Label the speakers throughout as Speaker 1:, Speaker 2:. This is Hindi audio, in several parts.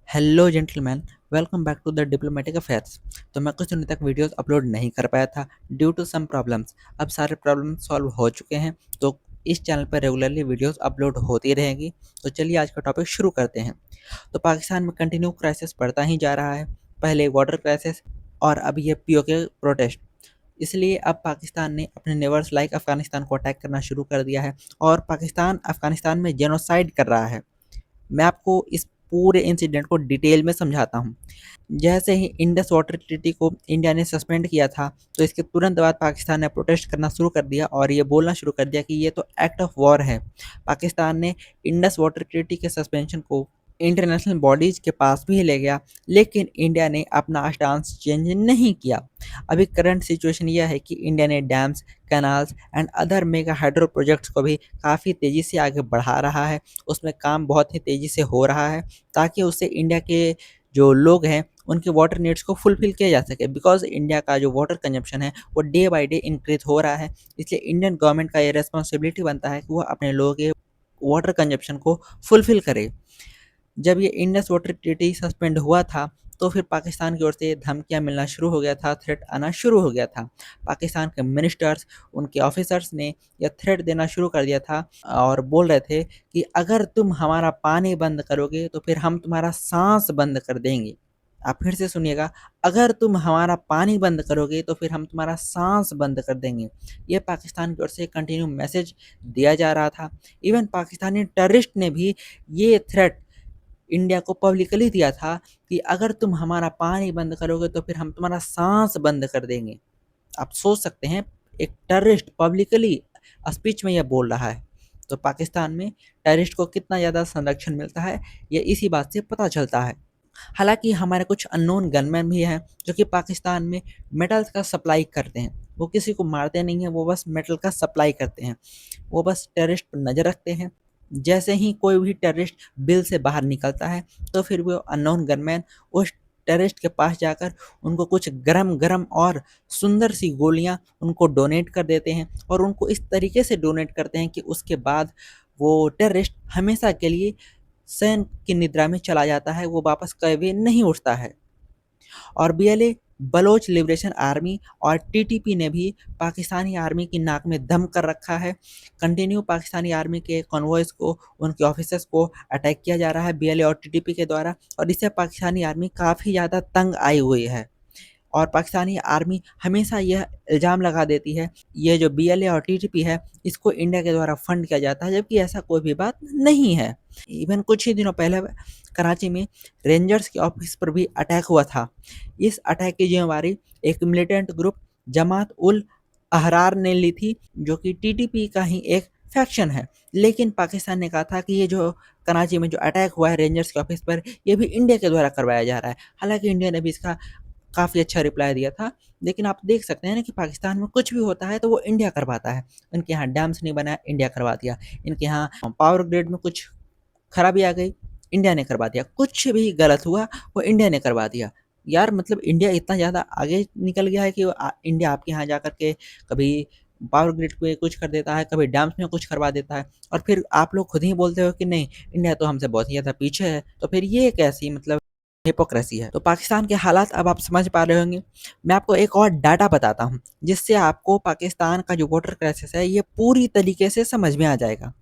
Speaker 1: Hello gentleman, welcome back to the diplomatic affairs. तो मैं कुछ दिनों तक वीडियोस अपलोड नहीं कर पाया था ड्यू टू सम प्रॉब्लम्स। अब सारे प्रॉब्लम सॉल्व हो चुके हैं, तो इस चैनल पर रेगुलरली वीडियोस अपलोड होती रहेंगी। तो चलिए आज का टॉपिक शुरू करते हैं। तो पाकिस्तान में कंटिन्यू क्राइसिस बढ़ता ही जा रहा है। पहले वाटर क्राइसिस और अब ये पीओके प्रोटेस्ट। इसलिए अब पाकिस्तान ने अपने नेबर्स लाइक अफगानिस्तान को अटैक करना शुरू कर दिया है और पाकिस्तान अफगानिस्तान में जेनोसाइड कर रहा है। मैं आपको इस पूरे इंसिडेंट को डिटेल में समझाता हूँ। जैसे ही इंडस वाटर ट्रीटी को इंडिया ने सस्पेंड किया था, तो इसके तुरंत बाद पाकिस्तान ने प्रोटेस्ट करना शुरू कर दिया और ये बोलना शुरू कर दिया कि ये तो एक्ट ऑफ वॉर है। पाकिस्तान ने इंडस वाटर ट्रीटी के सस्पेंशन को इंटरनेशनल बॉडीज के पास भी ले गया, लेकिन इंडिया ने अपना स्टांस चेंज नहीं किया। अभी करंट सिचुएशन यह है कि इंडिया ने dams, canals and other mega hydro projects को भी काफ़ी तेज़ी से आगे बढ़ा रहा है। उसमें काम बहुत ही तेज़ी से हो रहा है ताकि उससे इंडिया के जो लोग हैं उनके वाटर नीड्स को फुलफिल किया जा सके। बिकॉज इंडिया का जो वाटर कंजप्शन है वो डे बाय डे इंक्रीज हो रहा है। इसलिए इंडियन गवर्नमेंट का ये रिस्पॉन्सिबिलिटी बनता है कि वो अपने लोगों के वाटर कंजप्शन को फुलफिल करे। जब ये इंडस वाटर ट्रीटी सस्पेंड हुआ था, तो फिर पाकिस्तान की ओर से धमकियाँ मिलना शुरू हो गया था, थ्रेट आना शुरू हो गया था। पाकिस्तान के मिनिस्टर्स, उनके ऑफिसर्स ने यह थ्रेट देना शुरू कर दिया था और बोल रहे थे कि अगर तुम हमारा पानी बंद करोगे तो फिर हम तुम्हारा सांस बंद कर देंगे। आप फिर से सुनिएगा, अगर तुम हमारा पानी बंद करोगे तो फिर हम तुम्हारा सांस बंद कर देंगे। ये पाकिस्तान की ओर से कंटिन्यू मैसेज दिया जा रहा था। इवन पाकिस्तानी टेररिस्ट ने भी ये थ्रेट इंडिया को पब्लिकली दिया था कि अगर तुम हमारा पानी बंद करोगे तो फिर हम तुम्हारा सांस बंद कर देंगे। आप सोच सकते हैं, एक टेररिस्ट पब्लिकली स्पीच में यह बोल रहा है। तो पाकिस्तान में टेररिस्ट को कितना ज़्यादा संरक्षण मिलता है, ये इसी बात से पता चलता है। हालांकि हमारे कुछ अननोन गनमैन भी हैं जो कि पाकिस्तान में मेटल्स का सप्लाई करते हैं। वो किसी को मारते नहीं हैं, वो बस मेटल का सप्लाई करते हैं। वो बस टेररिस्ट पर नज़र रखते हैं। जैसे ही कोई भी टेररिस्ट बिल से बाहर निकलता है, तो फिर वो अननोन गनमैन उस टेररिस्ट के पास जाकर उनको कुछ गरम गरम और सुंदर सी गोलियां उनको डोनेट कर देते हैं और उनको इस तरीके से डोनेट करते हैं कि उसके बाद वो टेररिस्ट हमेशा के लिए शयन की निद्रा में चला जाता है, वो वापस कभी नहीं उठता है। और बीएलए, बलोच लिबरेशन आर्मी और टीटीपी ने भी पाकिस्तानी आर्मी की नाक में दम कर रखा है। कंटिन्यू पाकिस्तानी आर्मी के कॉन्वॉयज़ को, उनके ऑफिसर्स को अटैक किया जा रहा है बीएलए और टीटीपी के द्वारा, और इससे पाकिस्तानी आर्मी काफ़ी ज़्यादा तंग आई हुई है। और पाकिस्तानी आर्मी हमेशा यह इल्ज़ाम लगा देती है, ये जो बीएलए और टीटीपी है इसको इंडिया के द्वारा फंड किया जाता है, जबकि ऐसा कोई भी बात नहीं है। इवन कुछ ही दिनों पहले कराची में रेंजर्स के ऑफिस पर भी अटैक हुआ था। इस अटैक की जिम्मेवारी एक मिलिटेंट ग्रुप जमात उल अहरार ने ली थी, जो कि टीटीपी का ही एक फैक्शन है। लेकिन पाकिस्तान ने कहा था कि ये जो कराची में जो अटैक हुआ है रेंजर्स के ऑफिस पर, ये भी इंडिया के द्वारा करवाया जा रहा है। हालांकि इंडिया ने भी इसका काफ़ी अच्छा रिप्लाई दिया था। लेकिन आप देख सकते हैं ना कि पाकिस्तान में कुछ भी होता है तो वो इंडिया करवाता है। इनके यहाँ डैम्स नहीं बनाया, इंडिया करवा दिया। इनके यहाँ पावर ग्रिड में कुछ खराबी आ गई, इंडिया ने करवा दिया। कुछ भी गलत हुआ, वो इंडिया ने करवा दिया। यार मतलब इंडिया इतना ज़्यादा आगे निकल गया है कि इंडिया आपके यहाँ जा कर के कभी पावर ग्रिड पे कुछ कर देता है, कभी डैम्स में कुछ करवा देता है, और फिर आप लोग खुद ही बोलते हो कि नहीं, इंडिया तो हमसे बहुत ही ज़्यादा पीछे है। तो फिर ये कैसी मतलब हिपोक्रेसी है। तो पाकिस्तान के हालात अब आप समझ पा रहे होंगे। मैं आपको एक और डाटा बताता हूँ, जिससे आपको पाकिस्तान का जो वाटर क्राइसिस है ये पूरी तरीके से समझ में आ जाएगा।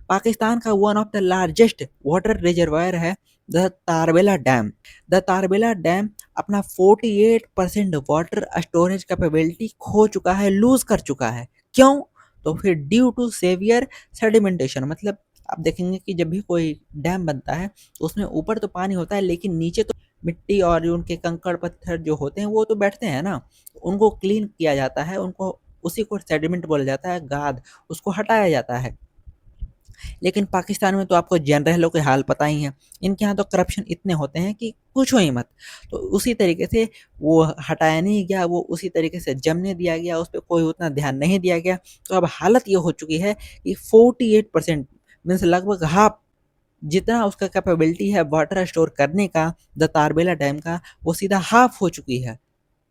Speaker 1: पाकिस्तान का one of the largest water reservoir है the Tarbela dam. The Tarbela dam अपना 48% वाटर स्टोरेज कैपेबिलिटी खो चुका है, लूज कर चुका है। क्यों? तो फिर ड्यू टू सेवियर सेडिमेंटेशन। मतलब आप देखेंगे कि जब भी कोई डैम बनता है तो उसमें ऊपर तो पानी होता है, लेकिन नीचे तो मिट्टी और जो उनके कंकड़ पत्थर जो होते हैं वो तो बैठते हैं ना, उनको क्लीन किया जाता है, उनको उसी को सेडिमेंट बोला जाता है, गाद, उसको हटाया जाता है। लेकिन पाकिस्तान में तो आपको जनरलों के हाल पता ही है। इनके यहाँ तो करप्शन इतने होते हैं कि पूछो ही मत। तो उसी तरीके से वो हटाया नहीं गया, वो उसी तरीके से जमने दिया गया, उस पर कोई उतना ध्यान नहीं दिया गया। तो अब हालत ये हो चुकी है कि 48% मीन्स लगभग हाफ जितना उसका कैपेबिलिटी है वाटर स्टोर करने का द तारबेला डैम का, वो सीधा हाफ हो चुकी है।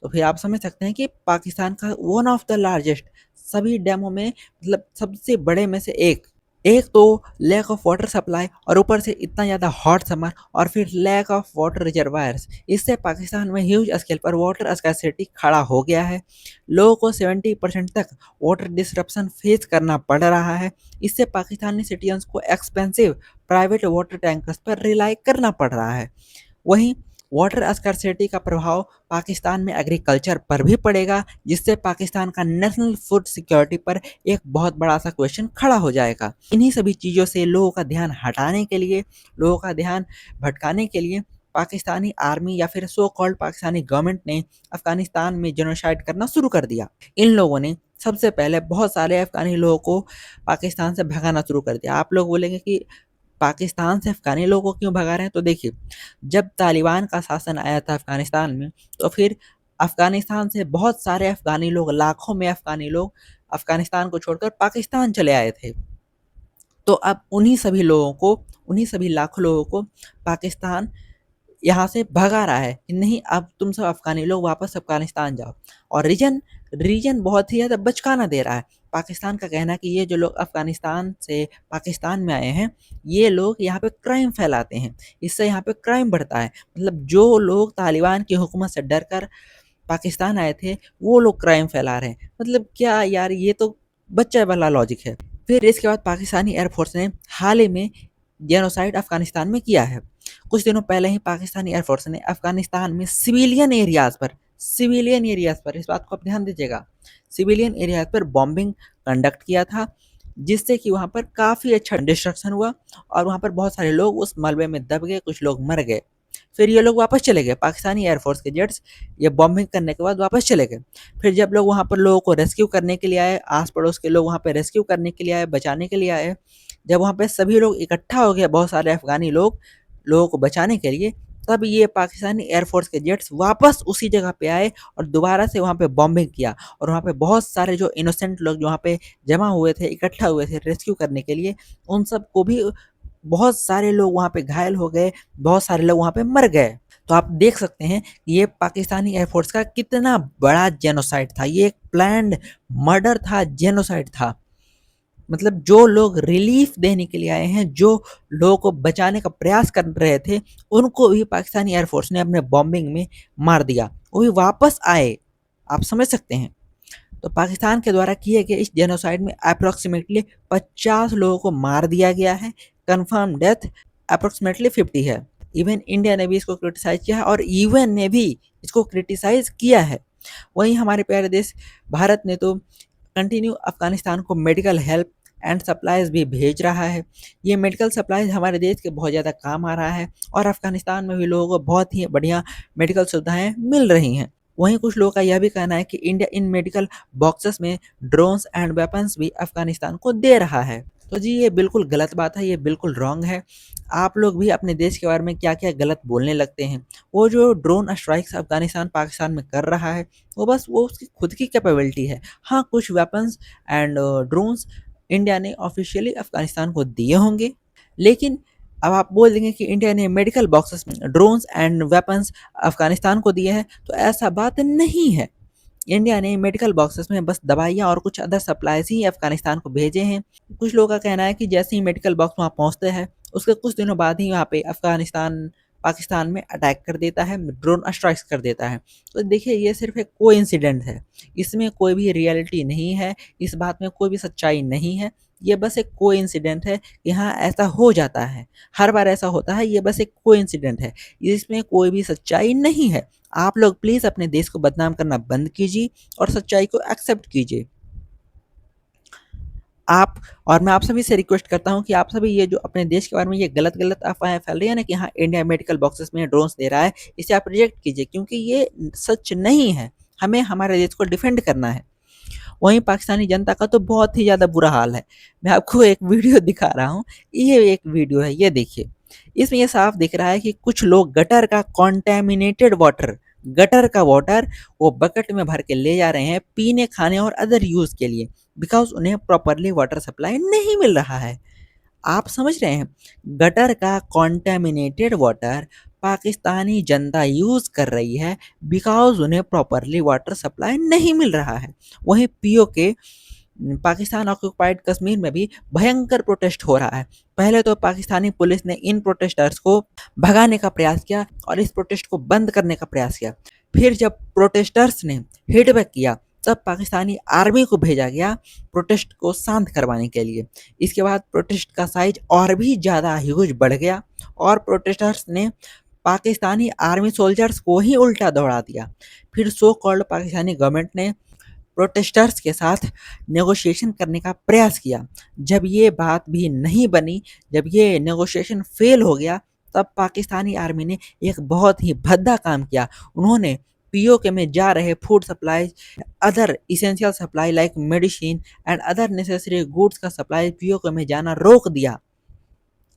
Speaker 1: तो फिर आप समझ सकते हैं कि पाकिस्तान का वन ऑफ द लार्जेस्ट सभी डैमों में मतलब सबसे बड़े में से एक। एक तो लैक ऑफ वाटर सप्लाई और ऊपर से इतना ज़्यादा हॉट समर और फिर लैक ऑफ वाटर रिजर्वायर्स, इससे पाकिस्तान में ह्यूज स्केल पर वाटर स्कैर्सिटी खड़ा हो गया है। लोगों को 70% तक वाटर डिसरप्शन फेस करना पड़ रहा है। इससे पाकिस्तानी सिटीजन्स को एक्सपेंसिव प्राइवेट वाटर टैंकर्स पर रिलाई करना पड़ रहा है। वहीं वाटर स्कैर्सिटी का प्रभाव पाकिस्तान में एग्रीकल्चर पर भी पड़ेगा, जिससे पाकिस्तान का नेशनल फूड सिक्योरिटी पर एक बहुत बड़ा सा क्वेश्चन खड़ा हो जाएगा। इन्हीं सभी चीज़ों से लोगों का ध्यान हटाने के लिए, लोगों का ध्यान भटकाने के लिए पाकिस्तानी आर्मी या फिर सो कॉल्ड पाकिस्तानी गवर्नमेंट ने अफगानिस्तान में जेनोसाइड करना शुरू कर दिया। इन लोगों ने सबसे पहले बहुत सारे अफगानी लोगों को पाकिस्तान से भगाना शुरू कर दिया। आप लोग बोलेंगे कि पाकिस्तान से अफ़गानी लोगों को क्यों भगा रहे हैं? तो देखिए, जब तालिबान का शासन आया था अफ़गानिस्तान में, तो फिर अफ़गानिस्तान से बहुत सारे अफ़गानी लोग, लाखों में अफ़गानी लोग अफ़गानिस्तान को छोड़कर पाकिस्तान चले आए थे। तो अब उन्हीं सभी लाखों लोगों को पाकिस्तान यहाँ से भगा रहा है कि नहीं, अब तुम सब अफ़गानी लोग वापस अफ़गानिस्तान जाओ। और रीजन बहुत ही ज़्यादा बचकाना दे रहा है। पाकिस्तान का कहना है कि ये जो लोग अफ़गानिस्तान से पाकिस्तान में आए हैं, ये लोग यहाँ पे क्राइम फैलाते हैं, इससे यहाँ पे क्राइम बढ़ता है। मतलब जो लोग तालिबान की हुकूमत से डर कर पाकिस्तान आए थे, वो लोग क्राइम फैला रहे हैं। मतलब क्या यार, ये तो बच्चा वाला लॉजिक है। फिर इसके बाद पाकिस्तानी एयरफोर्स ने हाल ही में जेनोसाइड अफ़गानिस्तान में किया है। कुछ दिनों पहले ही पाकिस्तानी एयरफोर्स ने अफ़गानिस्तान में सिविलियन एरियाज़ पर, इस बात को आप ध्यान दीजिएगा, सिविलियन एरियाज़ पर बॉम्बिंग कंडक्ट किया था, जिससे कि वहाँ पर काफ़ी अच्छा डिस्ट्रक्शन हुआ और वहाँ पर बहुत सारे लोग उस मलबे में दब गए, कुछ लोग मर गए। फिर ये लोग वापस चले गए, पाकिस्तानी एयरफोर्स के जेट्स ये बॉम्बिंग करने के बाद वापस चले गए। फिर जब लोग वहाँ पर लोगों को रेस्क्यू करने के लिए आए, आस पड़ोस के लोग वहाँ पे रेस्क्यू करने के लिए आए, बचाने के लिए आए, जब वहाँ पे सभी लोग इकट्ठा हो गए, बहुत सारे अफ़गानी लोग लोगों को बचाने के लिए, तब ये पाकिस्तानी एयरफोर्स के जेट्स वापस उसी जगह पे आए और दोबारा से वहाँ पे बॉम्बिंग किया। और वहाँ पे बहुत सारे जो इनोसेंट लोग जो वहाँ पे जमा हुए थे, इकट्ठा हुए थे रेस्क्यू करने के लिए, उन सब को भी, बहुत सारे लोग वहाँ पे घायल हो गए, बहुत सारे लोग वहाँ पे मर गए। तो आप देख सकते हैं कि ये पाकिस्तानी एयरफोर्स का कितना बड़ा जेनोसाइड था। ये एक प्लान्ड मर्डर था, जेनोसाइड था। मतलब जो लोग रिलीफ देने के लिए आए हैं, जो लोगों को बचाने का प्रयास कर रहे थे, उनको भी पाकिस्तानी एयरफोर्स ने अपने बॉम्बिंग में मार दिया। वो भी वापस आए। आप समझ सकते हैं। तो पाकिस्तान के द्वारा किए गए इस जेनोसाइड में अप्रॉक्सीमेटली 50 लोगों को मार दिया गया है। कन्फर्म डेथ अप्रॉक्सीमेटली 50 है। इवन इंडिया ने भी इसको क्रिटिसाइज किया है और यूएन ने भी इसको क्रिटिसाइज किया है। वहीं हमारे प्यारे देश भारत ने तो कंटिन्यू अफगानिस्तान को मेडिकल हेल्प एंड सप्लाईज भी भेज रहा है। ये मेडिकल सप्लाईज हमारे देश के बहुत ज़्यादा काम आ रहा है और अफगानिस्तान में भी लोगों को बहुत ही बढ़िया मेडिकल सुविधाएं मिल रही हैं। वहीं कुछ लोगों का यह भी कहना है कि इंडिया इन मेडिकल बॉक्सेस में ड्रोन्स एंड वेपन्स भी अफगानिस्तान को दे रहा है। तो जी, ये बिल्कुल गलत बात है, ये बिल्कुल रॉन्ग है। आप लोग भी अपने देश के बारे में क्या क्या गलत बोलने लगते हैं। वो जो ड्रोन स्ट्राइक्स अफगानिस्तान पाकिस्तान में कर रहा है, वो उसकी खुद की कैपेबिलिटी है। हाँ, कुछ वेपन्स एंड ड्रोन्स इंडिया ने ऑफिशियली अफगानिस्तान को दिए होंगे, लेकिन अब आप बोल देंगे कि इंडिया ने मेडिकल बॉक्सेस में ड्रोन्स एंड वेपन्स अफगानिस्तान को दिए हैं, तो ऐसा बात नहीं है। इंडिया ने मेडिकल बॉक्सेस में बस दवाइयाँ और कुछ अदर सप्लाईज ही अफगानिस्तान को भेजे हैं। कुछ लोगों का कहना है कि जैसे ही मेडिकल बॉक्स वहाँ पहुँचते हैं, उसके कुछ दिनों बाद ही वहाँ पे अफगानिस्तान पाकिस्तान में अटैक कर देता है, ड्रोन स्ट्राइक्स कर देता है। तो देखिए, ये सिर्फ एक कोइंसिडेंट है, इसमें कोई भी रियलिटी नहीं है, इस बात में कोई भी सच्चाई नहीं है। ये बस एक कोइंसिडेंट है कि हाँ, ऐसा हो जाता है, हर बार ऐसा होता है। ये बस एक कोइंसिडेंट है, इसमें कोई भी सच्चाई नहीं है। आप लोग प्लीज़ अपने देश को बदनाम करना बंद कीजिए और सच्चाई को एक्सेप्ट कीजिए। आप और मैं आप सभी से रिक्वेस्ट करता हूँ कि आप सभी ये जो अपने देश के बारे में ये गलत अफवाहें फैल रही है ना कि हाँ, इंडिया मेडिकल बॉक्सेस में ड्रोन्स दे रहा है, इसे आप रिजेक्ट कीजिए, क्योंकि ये सच नहीं है। हमें हमारे देश को डिफेंड करना है। वहीं पाकिस्तानी जनता का तो बहुत ही ज़्यादा बुरा हाल है। मैं आपको एक वीडियो दिखा रहा हूँ, ये एक वीडियो है, ये देखिए। इसमें ये साफ दिख रहा है कि कुछ लोग गटर का वाटर वो बकेट में भर के ले जा रहे हैं पीने, खाने और अदर यूज़ के लिए, बिकॉज़ उन्हें प्रॉपरली वाटर सप्लाई नहीं मिल रहा है। आप समझ रहे हैं? गटर का कॉन्टेमिनेटेड वाटर पाकिस्तानी जनता यूज़ कर रही है बिकॉज़ उन्हें प्रॉपरली वाटर सप्लाई नहीं मिल रहा है। वहीं पीओके पाकिस्तान ऑक्युपाइड कश्मीर में भी भयंकर प्रोटेस्ट हो रहा है। पहले तो पाकिस्तानी पुलिस ने इन प्रोटेस्टर्स को भगाने का प्रयास किया और इस प्रोटेस्ट को बंद करने का प्रयास किया। फिर जब प्रोटेस्टर्स ने हिट बैक किया तब पाकिस्तानी आर्मी को भेजा गया प्रोटेस्ट को शांत करवाने के लिए। इसके बाद प्रोटेस्ट का साइज और भी ज़्यादा ह्यूज बढ़ गया और प्रोटेस्टर्स ने पाकिस्तानी आर्मी सोल्जर्स को ही उल्टा दौड़ा दिया। फिर सो कॉल्ड पाकिस्तानी गवर्नमेंट ने प्रोटेस्टर्स के साथ नेगोशिएशन करने का प्रयास किया। जब ये बात भी नहीं बनी, जब ये नेगोशिएशन फेल हो गया, तब पाकिस्तानी आर्मी ने एक बहुत ही भद्दा काम किया। उन्होंने पीओके में जा रहे food supply, other essential supply like medicine and other necessary goods का सप्लाई पीओके में जाना रोक दिया।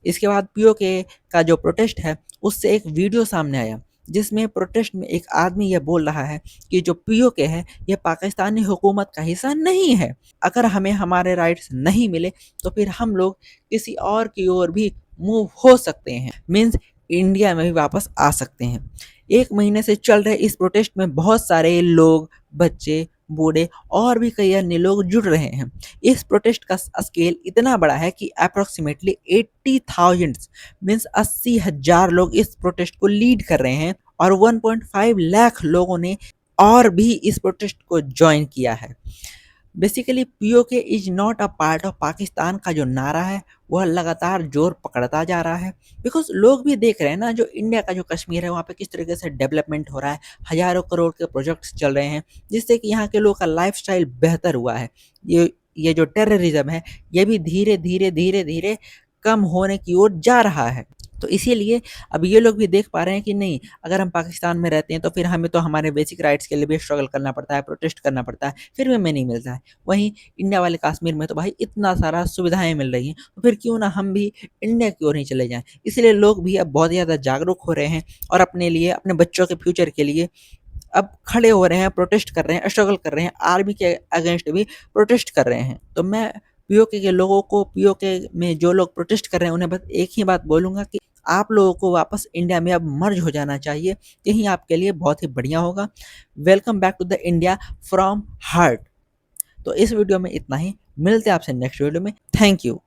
Speaker 1: इसके बाद पीओके का जो प्रोटेस्ट है उससे एक वीडियो सामने आया जिसमें प्रोटेस्ट में एक आदमी यह बोल रहा है कि जो पीओके है यह पाकिस्तानी हुकूमत का हिस्सा नहीं है। अगर हमें हमारे राइट्स नहीं मिले तो फिर हम लोग किसी और की ओर भी मूव हो सकते हैं, मीन्स इंडिया में भी वापस आ सकते हैं। 1 महीने से चल रहे इस प्रोटेस्ट में बहुत सारे लोग, बच्चे, बूढ़े और भी कई अन्य लोग जुड़ रहे हैं। इस प्रोटेस्ट का स्केल इतना बड़ा है कि अप्रोक्सीमेटली 80,000 मीन्स 80,000 लोग इस प्रोटेस्ट को लीड कर रहे हैं और 1.5 लाख लोगों ने और भी इस प्रोटेस्ट को ज्वाइन किया है। Basically PoK is not a part of Pakistan का जो नारा है वह लगातार जोर पकड़ता जा रहा है। बिकॉज लोग भी देख रहे हैं ना जो इंडिया का जो कश्मीर है वहाँ पे किस तरीके से डेवलपमेंट हो रहा है, हजारों करोड़ के प्रोजेक्ट्स चल रहे हैं जिससे कि यहाँ के लोगों का लाइफस्टाइल बेहतर हुआ है। ये जो टेररिज्म है ये भी धीरे धीरे धीरे धीरे कम होने की ओर जा रहा है। तो इसीलिए अब ये लोग भी देख पा रहे हैं कि नहीं, अगर हम पाकिस्तान में रहते हैं तो फिर हमें तो हमारे बेसिक राइट्स के लिए भी स्ट्रगल करना पड़ता है, प्रोटेस्ट करना पड़ता है, फिर भी हमें नहीं मिलता है। वहीं इंडिया वाले कश्मीर में तो भाई इतना सारा सुविधाएं मिल रही हैं, तो फिर क्यों ना हम भी इंडिया की ओर ही चले जाएं। इसलिए लोग भी अब बहुत ज़्यादा जागरूक हो रहे हैं और अपने लिए, अपने बच्चों के फ्यूचर के लिए अब खड़े हो रहे हैं, प्रोटेस्ट कर रहे हैं, स्ट्रगल कर रहे हैं, आर्मी के अगेंस्ट भी प्रोटेस्ट कर रहे हैं। तो मैं पीओके के लोगों को, पीओके में जो लोग प्रोटेस्ट कर रहे हैं उन्हें बस एक ही बात बोलूँगा कि आप लोगों को वापस इंडिया में अब मर्ज हो जाना चाहिए, यही आपके लिए बहुत ही बढ़िया होगा। Welcome back to the India from heart. तो इस वीडियो में इतना ही, मिलते हैं आपसे नेक्स्ट वीडियो में। Thank you.